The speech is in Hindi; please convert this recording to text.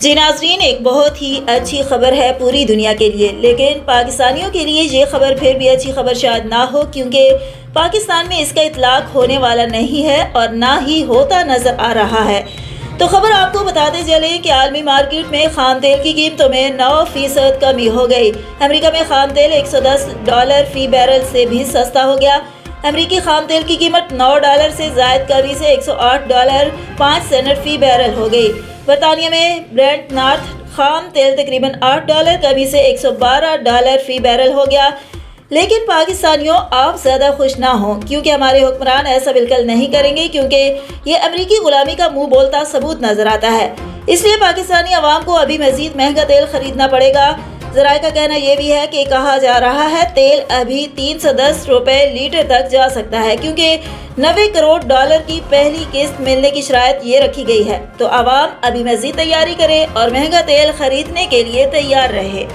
जी नाज़रीन, एक बहुत ही अच्छी खबर है पूरी दुनिया के लिए, लेकिन पाकिस्तानियों के लिए ये खबर फिर भी अच्छी खबर शायद ना हो, क्योंकि पाकिस्तान में इसका इतलाक होने वाला नहीं है और ना ही होता नज़र आ रहा है। तो खबर आपको बताते चले कि आलमी मार्केट में खाम तेल की कीमतों में 9% कमी हो गई। अमेरिका में खाम तेल $110 फी बैरल से भी सस्ता हो गया। अमेरिकी खाम तेल की कीमत $9 से जायद कमी से $108.05 फी बैरल हो गई। बरतानिया में ब्रेंट नॉर्थ खाम तेल तकरीबन $8 कमी से $112 फी बैरल हो गया। लेकिन पाकिस्तानियों, आप ज़्यादा खुश ना हों, क्योंकि हमारे हुक्मरान ऐसा बिल्कुल नहीं करेंगे, क्योंकि ये अमेरिकी गुलामी का मुंह बोलता सबूत नजर आता है। इसलिए पाकिस्तानी अवाम को अभी मजीद महंगा तेल खरीदना पड़ेगा। ज़राए का कहना यह भी है कि कहा जा रहा है तेल अभी $310 लीटर तक जा सकता है, क्योंकि $90 करोड़ की पहली किस्त मिलने की शराइत ये रखी गई है। तो आवाम अभी मजीद तैयारी करे और महंगा तेल खरीदने के लिए तैयार रहे।